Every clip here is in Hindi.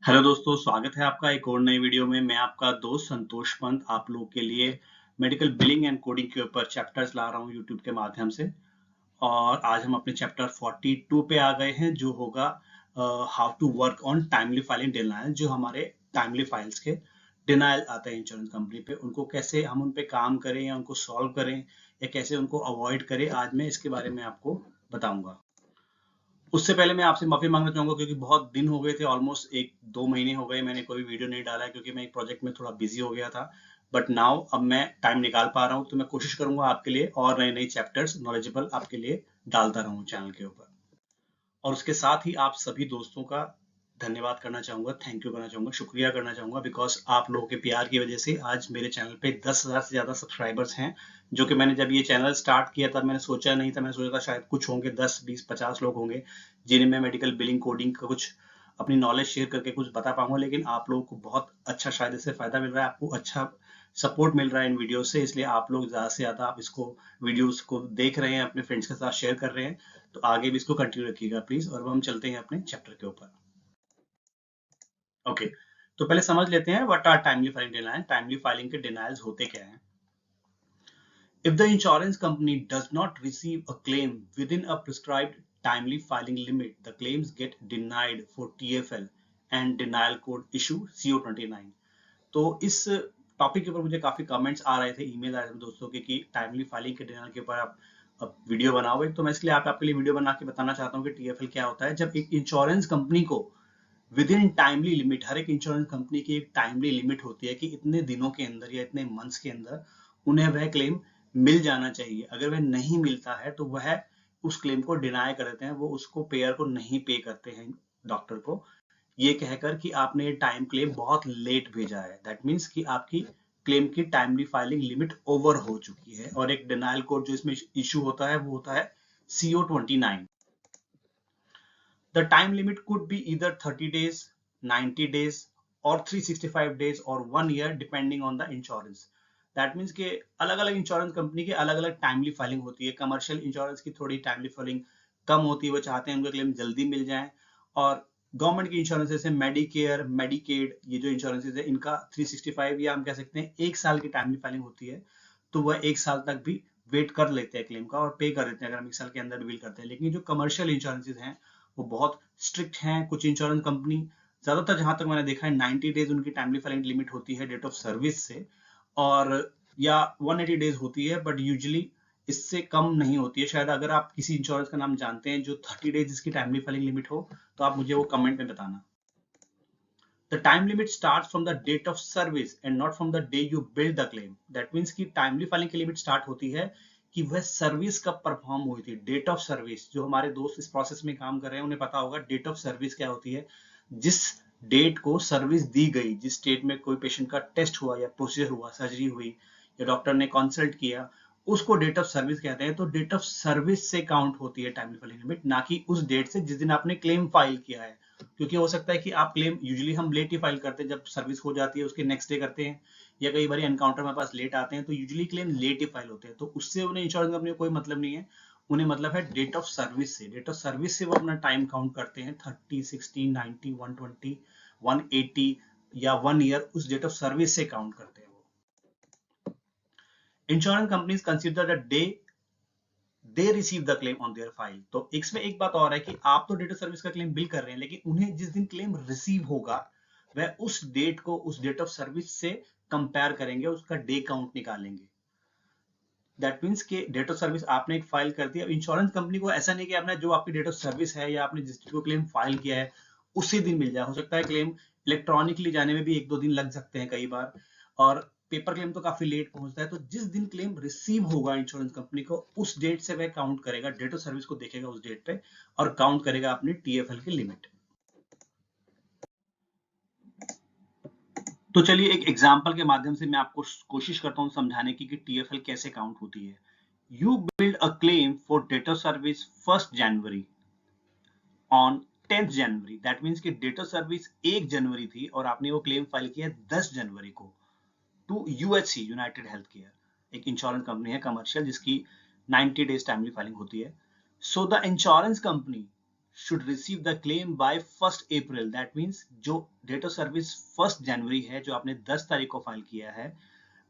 हेलो दोस्तों, स्वागत है आपका एक और नई वीडियो में। मैं आपका दोस्त संतोष पंत आप लोगों के लिए मेडिकल बिलिंग एंड कोडिंग के ऊपर चैप्टर्स ला रहा हूँ यूट्यूब के माध्यम से। और आज हम अपने चैप्टर 42 पे आ गए हैं, जो होगा how to work on timely filing denial. जो हमारे टाइमली फाइल्स के डिनायल आते हैं इंश्योरेंस कंपनी पे, उनको कैसे हम उन पे काम करें या उनको सॉल्व करें या कैसे उनको अवॉइड करें, आज मैं इसके बारे में आपको बताऊंगा। उससे पहले मैं आपसे माफी मांगना चाहूंगा क्योंकि बहुत दिन हो गए थे, ऑलमोस्ट 1-2 महीने हो गए मैंने कोई वीडियो नहीं डाला है, क्योंकि मैं एक प्रोजेक्ट में थोड़ा बिजी हो गया था। बट नाउ अब मैं टाइम निकाल पा रहा हूँ, तो मैं कोशिश करूंगा आपके लिए और नए नए चैप्टर्स नॉलेजेबल आपके लिए डालता रहूं चैनल के ऊपर। और उसके साथ ही आप सभी दोस्तों का धन्यवाद करना चाहूंगा, थैंक यू करना चाहूंगा, शुक्रिया करना चाहूंगा, बिकॉज आप लोगों के प्यार की वजह से आज मेरे चैनल पे 10,000 से ज्यादा सब्सक्राइबर्स हैं। जो कि मैंने जब ये चैनल स्टार्ट किया था मैंने सोचा नहीं था, मैंने सोचा था शायद कुछ होंगे, 10-20-50 लोग होंगे जिन्हें मैं मेडिकल बिलिंग कोडिंग का कुछ अपनी नॉलेज शेयर करके कुछ बता पाऊंगा। लेकिन आप लोगों को बहुत अच्छा शायद इससे फायदा मिल रहा है, आपको अच्छा सपोर्ट मिल रहा है इन वीडियो से, इसलिए आप लोग ज्यादा से ज्यादा आप इसको वीडियोस को देख रहे हैं, अपने फ्रेंड्स के साथ शेयर कर रहे हैं। तो आगे भी इसको कंटिन्यू रखिएगा प्लीज। और अब हम चलते हैं अपने चैप्टर के ऊपर। ओके, तो पहले समझ लेते हैं what are timely filing denial. Timely filing के डिनायल्स होते क्या हैं? If the insurance company does not receive a claim within a prescribed timely filing limit, the claims get denied for TFL and denial code issue CO29। तो इस टॉपिक के ऊपर मुझे काफी कमेंट्स आ रहे थे, ईमेल आ रहे थे दोस्तों के कि टाइमली फाइलिंग के डिनायल के ऊपर आप अब वीडियो बनाओ एक। तो मैं इसलिए आपके लिए वीडियो बना के बताना चाहता हूँ कि टीएफएल क्या होता है। जब एक इंश्योरेंस कंपनी को विद इन टाइमली लिमिट, हर एक इंश्योरेंस कंपनी की एक टाइमली लिमिट होती है कि इतने दिनों के अंदर या इतने मंथ्स के अंदर उन्हें वह क्लेम मिल जाना चाहिए। अगर वह नहीं मिलता है तो वह उस क्लेम को डिनाई कर देते हैं, वो उसको पेयर को नहीं पे करते हैं डॉक्टर को, ये कहकर कि आपने ये टाइम क्लेम बहुत लेट भेजा है। दैट मीन्स कि आपकी क्लेम की टाइमली फाइलिंग लिमिट ओवर हो चुकी है। और एक डिनाइल कोड जो इसमें इशू होता है वो होता है CO29। The time limit could be either 30 days, 90 days or 365 days or 1 year depending on the insurance। That means कि अलग अलग इंश्योरेंस कंपनी के अलग अलग टाइमली फाइलिंग होती है। कमर्शियल इंश्योरेंस की थोड़ी टाइमली फाइलिंग कम होती है, वो चाहते हैं उनका क्लेम जल्दी मिल जाए। और गवर्नमेंट की इंश्योरेंस जैसे मेडिकेयर, मेडिकेड, ये जो इंश्योरेंस है इनका 365 या हम कह सकते हैं 1 साल की टाइमली फाइलिंग होती है। तो वह 1 साल तक भी वेट कर लेते हैं क्लेम का और पे कर देते हैं अगर हम 1 साल के अंदर बिल करते हैं। लेकिन जो कमर्शियल इंश्योरेंसेज हैं वो बहुत स्ट्रिक्ट हैं। कुछ इंश्योरेंस कंपनी, ज्यादातर जहां तक मैंने देखा है, 90 डेज उनकी टाइमली फाइलिंग लिमिट होती है डेट ऑफ सर्विस से, और या 180 डेज होती है, बट यूजुअली इससे कम नहीं होती है। शायद अगर आप किसी इंश्योरेंस का नाम जानते हैं जो 30 डेज इसकी टाइमली फाइलिंग लिमिट हो तो आप मुझे वो कमेंट में बताना। The time limit starts from the date of service and not from the day you build the claim। That means कि टाइमली फाइलिंग की लिमिट स्टार्ट होती है कि वह सर्विस कब परफॉर्म हुई थी। डेट ऑफ सर्विस, जो हमारे दोस्त इस प्रोसेस में काम कर रहे हैं उन्हें पता होगा डेट ऑफ सर्विस क्या होती है। जिस डेट को सर्विस दी गई, जिस डेट में कोई पेशेंट का टेस्ट हुआ या प्रोसीजर हुआ, सर्जरी हुई या डॉक्टर ने कंसल्ट किया, उसको डेट ऑफ सर्विस कहते हैं। तो डेट ऑफ सर्विस से काउंट होती है टाइमली फाइलिंग लिमिट, ना कि उस डेट से जिस दिन आपने क्लेम फाइल किया है। क्योंकि हो सकता है कि आप क्लेम, यूजुअली हम लेट ही फाइल करते हैं, जब सर्विस हो जाती है उसके नेक्स्ट डे करते हैं, या कई बार एनकाउंटर हमारे पास लेट आते हैं, तो यूजुअली क्लेम लेट ही फाइल होते हैं। तो उससे उन्हें इंश्योरेंस कंपनी को कोई मतलब नहीं है, उन्हें मतलब है डेट ऑफ सर्विस से। डेट ऑफ सर्विस से वो अपना टाइम काउंट करते हैं, 30, 60, 90, 120, 180 या 1 ईयर, उस डेट ऑफ सर्विस से काउंट करते हैं वो। Insurance companies consider the day they receive the claim on their file. तो इसमें एक बात और है कि आप तो डेट ऑफ सर्विस का क्लेम बिल कर रहे हैं, लेकिन उन्हें जिस दिन क्लेम रिसीव होगा वह उस डेट को उस डेट ऑफ सर्विस से कंपेयर करेंगे, उसका डे काउंट निकालेंगे। दैट मीन्स कि डेट ऑफ सर्विस आपने एक फाइल कर दिया। इंश्योरेंस कंपनी को ऐसा नहीं कि आपने जो आपकी डेट ऑफ सर्विस है या आपने जिस को क्लेम फाइल किया है उसी दिन मिल जाए। हो सकता है क्लेम इलेक्ट्रॉनिकली जाने में भी 1-2 दिन लग सकते हैं कई बार, और पेपर क्लेम तो काफी लेट पहुंचता है। तो जिस दिन क्लेम रिसीव होगा इंश्योरेंस कंपनी को, उस डेट से वह काउंट करेगा, डेट ऑफ सर्विस को देखेगा उस डेट पे और काउंट करेगा अपनी टीएफएल की लिमिट। तो चलिए एक एग्जांपल के माध्यम से मैं आपको कोशिश करता हूं समझाने की कि टीएफएल कैसे काउंट होती है। You build a claim for date of service 1 January on 10 January. That means कि डेट ऑफ सर्विस 1 जनवरी थी और आपने वो क्लेम फाइल किया 10 जनवरी को to UHC, UnitedHealthcare, एक इंश्योरेंस कंपनी है कमर्शियल जिसकी 90 डेज टाइमली फाइलिंग होती है। So the insurance company should receive the claim by 1st April. That means जो डेट ऑफ सर्विस 1 जनवरी है, जो आपने 10 तारीख को फाइल किया है,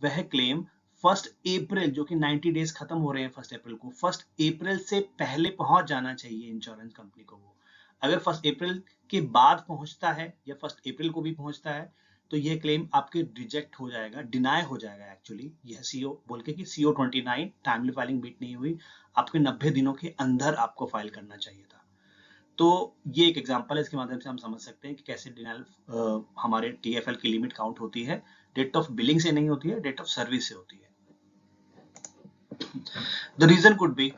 वह क्लेम 1 अप्रैल, जो कि 90 डेज खत्म हो रहे हैं 1 अप्रैल को, 1 अप्रैल से पहले पहुंच जाना चाहिए इंश्योरेंस कंपनी को। वो अगर 1 अप्रैल के बाद पहुंचता है या 1 अप्रैल को भी पहुंचता है तो यह क्लेम आपके रिजेक्ट हो जाएगा, डिनाई हो जाएगा। एक्चुअली यह सीओ बोल के कि सीओ 29 टाइमली फाइलिंग बीट नहीं हुई, आपके 90 दिनों के अंदर आपको फाइल करना चाहिए था। तो ये एक एग्जांपल है, इसके माध्यम से हम समझ सकते हैं कि कैसे डिनाइल हमारे टीएफएल की लिमिट काउंट होती है। डेट ऑफ बिलिंग से नहीं होती है, डेट ऑफ सर्विस से होती है। द रीजन कुड बी,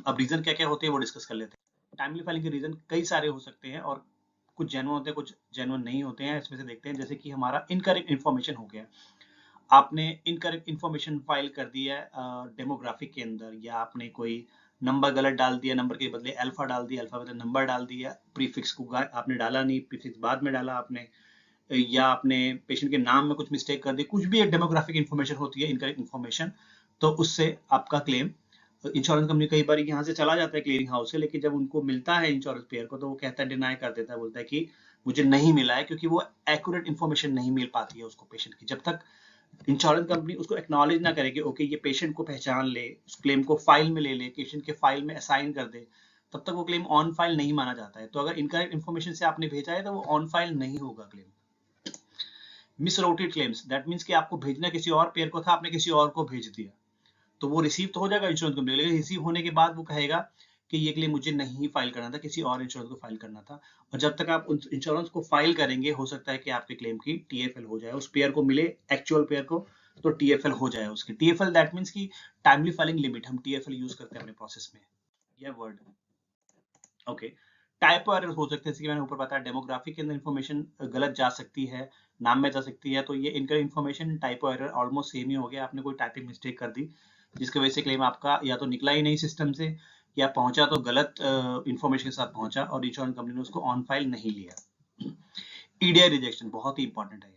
अब रीजन क्या क्या होते हैं वो डिस्कस कर लेते हैं। टाइमली फाइलिंग के रीजन कई सारे हो सकते हैं और कुछ जेन्युइन होते हैं, कुछ जेन्युइन नहीं होते हैं। इसमें से देखते हैं, जैसे कि हमारा इनकरेक्ट इन्फॉर्मेशन हो गया, आपने इनकरेक्ट इन्फॉर्मेशन फाइल कर दिया है डेमोग्राफिक के अंदर, या आपने कोई नंबर गलत डाल दिया, नंबर के बदले अल्फा डाल दिया, अल्फा बदले नंबर डाल दिया, प्रीफिक्स को आपने डाला नहीं, प्रीफिक्स बाद में डाला आपने, या आपने पेशेंट के नाम में कुछ मिस्टेक कर दी, कुछ भी एक डेमोग्राफिक इन्फॉर्मेशन होती है, इनकरेक्ट इन्फॉर्मेशन, तो उससे आपका क्लेम इंश्योरेंस कंपनी कई बार यहाँ से चला जाता है क्लियरिंग हाउस से, लेकिन जब उनको मिलता है इंश्योरेंस पेयर को तो वो कहता है, डिनाई कर देता है, बोलता है कि मुझे नहीं मिला है, क्योंकि वो एक्यूरेट इन्फॉर्मेशन नहीं मिल पाती है उसको पेशेंट की। जब तक इंश्योरेंस कंपनी उसको एक्नॉलेज ना करे कि ओके ये पेशेंट को पहचान ले, उस क्लेम को फाइल में ले ले, पेशेंट के फाइल में असाइन कर दे, तब तक वो क्लेम ऑन फाइल नहीं माना जाता है। तो अगर इनकरेक्ट इन्फॉर्मेशन से आपने भेजा है तो वो ऑन फाइल नहीं होगा क्लेम। मिसराउटेड क्लेम्स, दैट मींस कि आपको भेजना किसी और पेयर को था, आपने किसी और को भेज दिया, तो वो रिसीव तो हो जाएगा इंश्योरेंस कंपनी, लेकिन रिसीव होने के बाद वो कहेगा कि ये क्लेम मुझे नहीं फाइल करना था, किसी और इंश्योरेंस को फाइल करना था। और जब तक आप उस इंश्योरेंस को फाइल करेंगे, हो सकता है कि आपके क्लेम की टीएफएल हो जाए, उस पेयर को मिले, एक्चुअल पेयर को, तो टीएफएल हो जाए उसकी। टीएफएल दैट मींस की टाइमली फाइलिंग लिमिट, हम टीएफएल यूज करते हैं अपने प्रोसेस में, यह वर्ड। ओके, टाइपो एरर हो सकते हैं, जैसे कि मैंने ऊपर बताया, डेमोग्राफिक के अंदर इन्फॉर्मेशन गलत जा सकती है, नाम में जा सकती है, तो ये incorrect information, typo error almost same ही हो गया। आपने कोई टाइपिंग मिस्टेक कर दी जिसकी वजह से क्लेम आपका या तो निकला ही नहीं सिस्टम से, या पहुंचा तो गलत इन्फॉर्मेशन के साथ पहुंचा और इंश्योरेंस कंपनी ने उसको ऑन फाइल नहीं लिया। ईडीआई रिजेक्शन बहुत ही इंपॉर्टेंट है।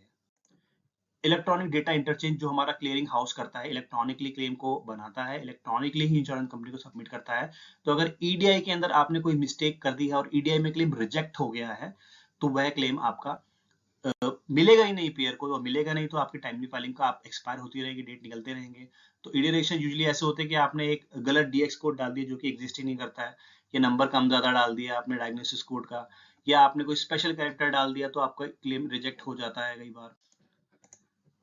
इलेक्ट्रॉनिक डेटा इंटरचेंज जो हमारा क्लियरिंग हाउस करता है, इलेक्ट्रॉनिकली क्लेम को बनाता है, इलेक्ट्रॉनिकली ही इंश्योरेंस कंपनी को सबमिट करता है। तो अगर ईडीआई के अंदर आपने कोई मिस्टेक कर दी है और ईडीआई में क्लेम रिजेक्ट हो गया है, तो वह क्लेम आपका मिलेगा ही नहीं पेयर को, और मिलेगा नहीं तो आपकी टाइमली फाइलिंग का आप एक्सपायर होती रहेगी, डेट निकलते रहेंगे। तो ईडीआई रिजेक्शन यूजुअली ऐसे होते हैं कि आपने एक गलत डीएक्स कोड डाल दिया जो कि एग्जिस्ट ही नहीं करता है, या नंबर कम ज्यादा डाल दिया आपने डायग्नोसिस कोड का, या आपने कोई स्पेशल कैरेक्टर डाल दिया, तो आपका क्लेम रिजेक्ट हो जाता है कई बार।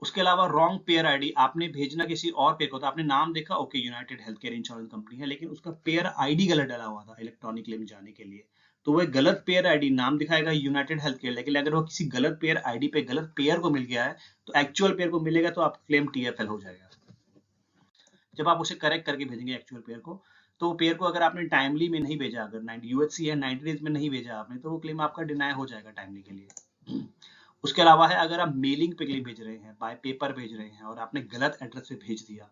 उसके अलावा रॉन्ग पेयर आईडी, आपने भेजना किसी और पेयर को था, आपने नाम देखा okay United health care insurance company है, लेकिन उसका पेयर आईडी गलत डाला हुआ था इलेक्ट्रॉनिक क्लेम जाने के लिए, तो वह गलत पेयर आईडी, नाम दिखाएगा यूनाइटेड हेल्थ केयर, लेकिन अगर वो किसी गलत पेयर आईडी पे गलत पेयर को मिल गया है तो एक्चुअल पेयर को मिलेगा, तो आपका क्लेम टीएफएल हो जाएगा। जब आप उसे करेक्ट करके भेजेंगे एक्चुअल पेयर को, तो पेयर को अगर आपने टाइमली में नहीं भेजा, अगर यूएचसी है 90 डेज में नहीं भेजा आपने, तो वो क्लेम आपका डिनाई हो जाएगा टाइमली के लिए। उसके अलावा है, अगर आप मेलिंग पे क्लेम भेज रहे हैं, बाय पेपर भेज रहे हैं और आपने गलत एड्रेस पे भेज दिया,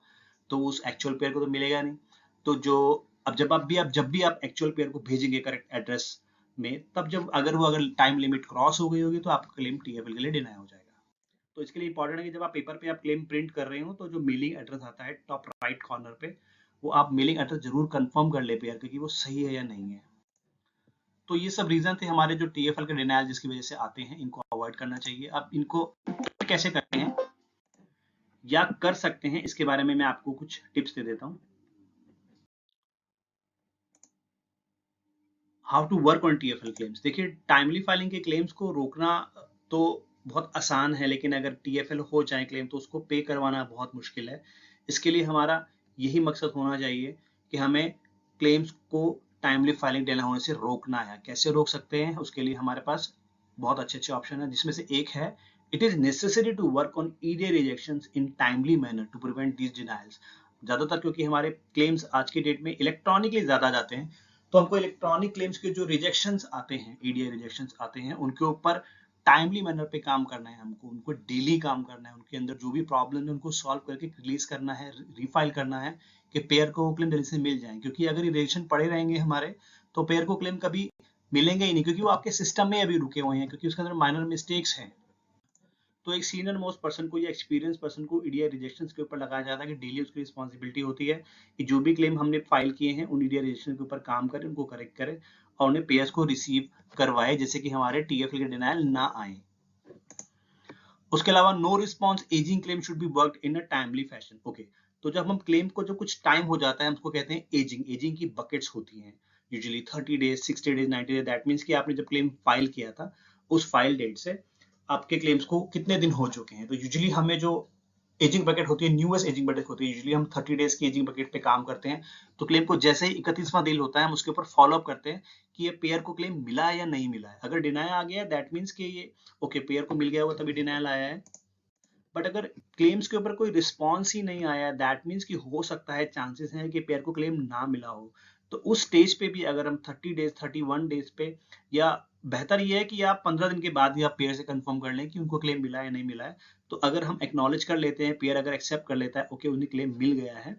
तो उस एक्चुअल पेयर को तो मिलेगा नहीं। तो जो अब जब भी आप एक्चुअल पेयर को भेजेंगे करेक्ट एड्रेस में, तब जब अगर टाइम लिमिट क्रॉस हो गई होगी तो आपका क्लेम टीएफएल के लिए डिनाई हो जाएगा। तो इसके लिए इंपॉर्टेंट है कि जब आप पेपर पे आप क्लेम प्रिंट कर रहे हो, तो जो मेलिंग एड्रेस आता है टॉप राइट कॉर्नर पे, वो आप मेलिंग एड्रेस जरूर कंफर्म कर ले पेयर कि वो सही है या नहीं है। तो ये सब रीजन थे हमारे जो टीएफएल के डिनाइल जिसकी वजह से आते हैं, इनको अवॉइड करना चाहिए। अब इनको कैसे करते हैं या कर सकते हैं, इसके बारे में मैं आपको कुछ टिप्स दे देता हूं। How to work on TFL claims. देखिए, टाइमली फाइलिंग के क्लेम्स को रोकना तो बहुत आसान है, लेकिन अगर टीएफएल हो जाए क्लेम तो उसको पे करवाना बहुत मुश्किल है। इसके लिए हमारा यही मकसद होना चाहिए कि हमें क्लेम्स को टाइमली फाइलिंग डिले होने से रोकना है। कैसे रोक सकते हैं, उसके लिए हमारे पास बहुत अच्छे अच्छे ऑप्शन है, जिसमें से एक है, it is necessary to work on EDI rejections in timely manner to prevent these denials. ज्यादातर क्योंकि हमारे क्लेम्स आज की डेट में इलेक्ट्रॉनिकली ज्यादा जाते हैं, तो हमको इलेक्ट्रॉनिक क्लेम्स के जो रिजेक्शंस आते हैं, ईडीआई रिजेक्शंस आते हैं, उनके ऊपर टाइमली मैनर पे काम करना है हमको, उनको डेली काम करना है, उनके अंदर जो भी प्रॉब्लम है उनको सॉल्व करके रिलीज करना है, रिफाइल करना है, कि पेयर को क्लेम जल्दी से मिल जाए। क्योंकि अगर ये रिजेक्शन पड़े रहेंगे हमारे, तो पेयर को क्लेम कभी मिलेंगे ही नहीं, क्योंकि वो आपके सिस्टम में अभी रुके हुए हैं, क्योंकि उसके अंदर माइनर मिस्टेक्स हैं। तो एक सीनियर मोस्ट पर्सन को या एक्सपीरियंस पर्सन को ईडीआई रिजेक्शंस के ऊपर लगाया जाता है कि डेली उसकी रिस्पॉन्सिबिलिटी होती है कि जो भी क्लेम हमने फाइल किए हैं उन ईडीआई रिजेक्शन के ऊपर काम करें, उनको करेक्ट करें और उन्हें पेयर्स को रिसीव करवाए, जैसे कि हमारे टीएफएल के डिनायल ना आए। उसके अलावा no response aging claim should be worked in a timely fashion. Okay, तो जब हम क्लेम को जो कुछ टाइम हो जाता है, हम उसको कहते हैं एजिंग। एजिंग की बकेट्स होती हैं, usually 30 days, 60 days, 90 days. That means कि आपने जब क्लेम फाइल किया था उस फाइल डेट से आपके क्लेम्स को कितने दिन हो चुके हैं। तो यूजुअली हमें जो एजिंग बकेट होती है, न्यूएस्ट एजिंग बकेट होती है, यूजुअली हम 30 डेज की एजिंग बकेट पे काम करते हैं। तो क्लेम को जैसे ही 31वां दिन होता है, हम उसके ऊपर फॉलो अप करते हैं कि ये पेयर को क्लेम मिला है या नहीं मिला है। अगर डिनायल आ गया है, दैट मींस कि ये ओके, पेयर को मिल गया होगा तभी डिनायल आया है। बट अगर क्लेम्स के ऊपर कोई रिस्पॉन्स ही नहीं आया, दैट मीन्स कि हो सकता है, चांसेस हैं कि पेयर को क्लेम ना मिला हो। तो उस स्टेज पे भी अगर हम 30 डेज, 31 डेज पे, या बेहतर ये है कि आप 15 दिन के बाद ही आप पेयर से कंफर्म कर लें कि उनको क्लेम मिला है या नहीं मिला है। तो अगर हम एक्नॉलेज कर लेते हैं, पेयर अगर एक्सेप्ट कर लेता है ओके उन्हें क्लेम मिल गया है,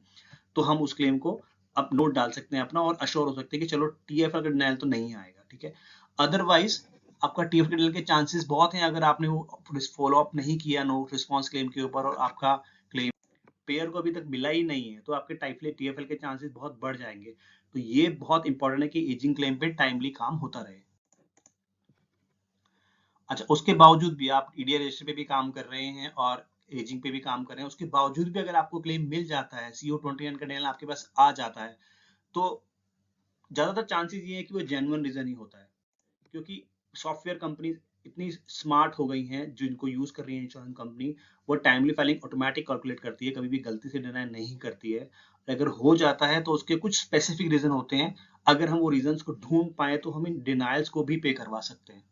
तो हम उस क्लेम को अब नोट डाल सकते हैं अपना, और अश्योर हो सकते हैं कि चलो टीएफ अगर डिनायल तो नहीं आएगा, ठीक है। अदरवाइज आपका टीएफ डिनायल के चांसेस बहुत हैं, अगर आपने वो फॉलो अप नहीं किया नो रिस्पॉन्स क्लेम के ऊपर और आपका क्लेम पेयर को अभी तक मिला ही नहीं है, तो आपके टाइफले टीएफएल के चांसेस बहुत बढ़ जाएंगे। तो ये बहुत इंपॉर्टेंट है कि एजिंग क्लेम पे टाइमली काम होता रहे। अच्छा, उसके बावजूद भी आप ईडीआई रजिस्टर पे भी काम कर रहे हैं और एजिंग पे भी काम कर रहे हैं, उसके बावजूद भी अगर आपको क्लेम मिल जाता है, CO29 का डिनायल आपके पास आ जाता है, तो ज्यादातर चांसेस ये है कि वो जेन्युइन रीजन ही होता है। क्योंकि सॉफ्टवेयर कंपनी इतनी स्मार्ट हो गई हैं, जिनको यूज कर रही है इंश्योरेंस कंपनी, वो टाइमली फाइलिंग ऑटोमेटिक कैलकुलेट करती है, कभी भी गलती से डिनाई नहीं करती है। अगर हो जाता है तो उसके कुछ स्पेसिफिक रीजन होते हैं, अगर हम वो रीजंस को ढूंढ पाए तो हम इन डिनाइल्स को भी पे करवा सकते हैं।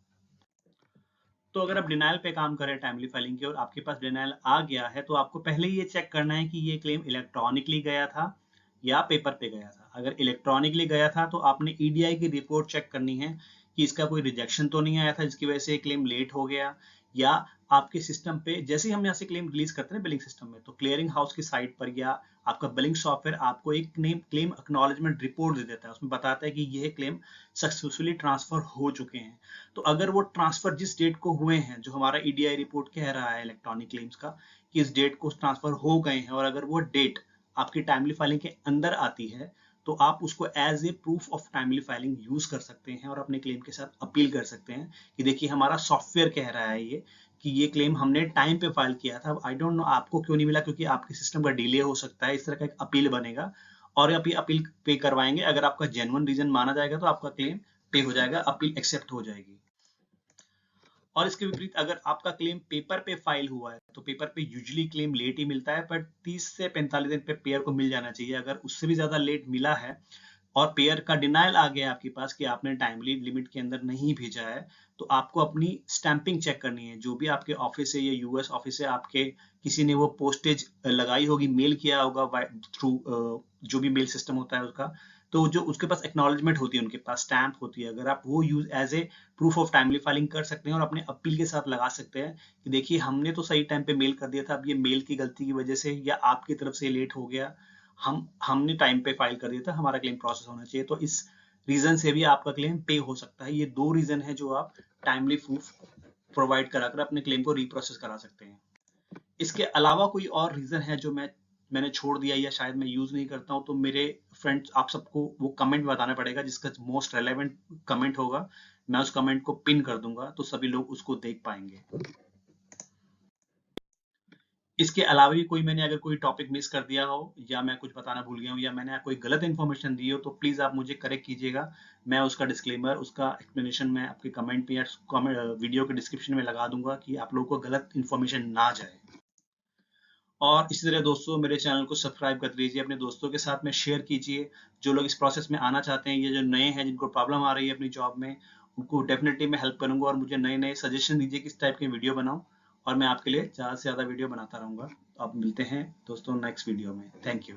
तो अगर आप डिनाइल पे काम करें टाइमली फाइलिंग की और आपके पास डिनाइल आ गया है, तो आपको पहले ये चेक करना है कि ये क्लेम इलेक्ट्रॉनिकली गया था या पेपर पे गया था। अगर इलेक्ट्रॉनिकली गया था तो आपने ईडीआई की रिपोर्ट चेक करनी है कि इसका कोई रिजेक्शन तो नहीं आया था जिसकी वजह से क्लेम लेट हो गया, या आपके सिस्टम पे जैसे ही हम यहाँ से क्लेम रिलीज करते हैं बिलिंग सिस्टम में, तो क्लियरिंग हाउस की साइट पर या आपका बिलिंग सॉफ्टवेयर आपको एक क्लेम एक्नॉलेजमेंट रिपोर्ट दे देता है। उसमें बताता है कि ये क्लेम सक्सेसफुली ट्रांसफर हो चुके हैं। तो अगर वो ट्रांसफर जिस डेट को हुए हैं, जो हमारा ईडीआई रिपोर्ट कह रहा है इलेक्ट्रॉनिक क्लेम्स का कि इस डेट को ट्रांसफर हो गए हैं, और अगर वो डेट आपकी टाइमली फाइलिंग के अंदर आती है, तो आप उसको as a proof of timely filing use कर सकते हैं और अपने क्लेम के साथ अपील कर सकते हैं कि देखिए हमारा सॉफ्टवेयर कह रहा है ये कि ये क्लेम हमने टाइम पे फाइल किया था, आई डोंट नो आपको क्यों नहीं मिला, क्योंकि आपके सिस्टम का डिले हो सकता है। इस तरह का एक अपील बनेगा और आप ये अपील पे करवाएंगे। अगर आपका जेन्युइन रीजन माना जाएगा तो आपका क्लेम पे हो जाएगा, अपील एक्सेप्ट हो जाएगी। और इसके विपरीत अगर आपका क्लेम पेपर पे फाइल हुआ है, तो पेपर पे यूजुअली क्लेम लेट ही मिलता है, पर 30 से 45 दिन पे पेयर को मिल जाना चाहिए। अगर उससे भी ज्यादा लेट मिला है और पेयर का डिनायल आ गया आपके पास कि आपने टाइमली लिमिट के अंदर नहीं भेजा है, तो आपको अपनी स्टैंपिंग चेक करनी है। जो भी आपके ऑफिस से या यूएस ऑफिस से आपके किसी ने वो पोस्टेज लगाई होगी, मेल किया होगा थ्रू जो भी मेल सिस्टम होता है उसका, तो जो उसके पास एक्नॉलेजमेंट होती है, उनके पास स्टैंप होती है, अगर आप वो use as a proof of timely filing कर सकते हैं और अपने अपील के साथ लगा सकते हैं कि देखिए हमने तो सही टाइम पे मेल कर दिया था, अब ये मेल की गलती की वजह से या आपकी तरफ से लेट हो गया, हमने टाइम पे फाइल कर दिया था, हमारा क्लेम प्रोसेस होना चाहिए। तो इस रीजन से भी आपका क्लेम पे हो सकता है। ये दो रीजन है जो आप टाइमली प्रूफ प्रोवाइड कराकर अपने क्लेम को रीप्रोसेस करा सकते हैं। इसके अलावा कोई और रीजन है जो मैंने छोड़ दिया या शायद मैं यूज नहीं करता हूँ, तो मेरे फ्रेंड्स आप सबको वो कमेंट बताना पड़ेगा जिसका मोस्ट रेलेवेंट कमेंट होगा। मैं उस कमेंट को पिन कर दूंगा तो सभी लोग उसको देख पाएंगे। इसके अलावा भी कोई मैंने अगर कोई टॉपिक मिस कर दिया हो या मैं कुछ बताना भूल गया हूँ या मैंने कोई गलत इन्फॉर्मेशन दी हो, तो प्लीज आप मुझे करेक्ट कीजिएगा। मैं उसका डिस्क्लेमर, उसका एक्सप्लेनेशन मैं आपके कमेंट पे या वीडियो के डिस्क्रिप्शन में लगा दूंगा कि आप लोगों को गलत इन्फॉर्मेशन ना जाए। और इसी तरह दोस्तों मेरे चैनल को सब्सक्राइब कर लीजिए, अपने दोस्तों के साथ में शेयर कीजिए। जो लोग इस प्रोसेस में आना चाहते हैं, ये जो नए हैं जिनको प्रॉब्लम आ रही है अपनी जॉब में, उनको डेफिनेटली मैं हेल्प करूंगा। और मुझे नए नए सजेशन दीजिए किस टाइप के वीडियो बनाऊं, और मैं आपके लिए ज़्यादा से ज़्यादा वीडियो बनाता रहूंगा। तो आप मिलते हैं दोस्तों नेक्स्ट वीडियो में। Thank you.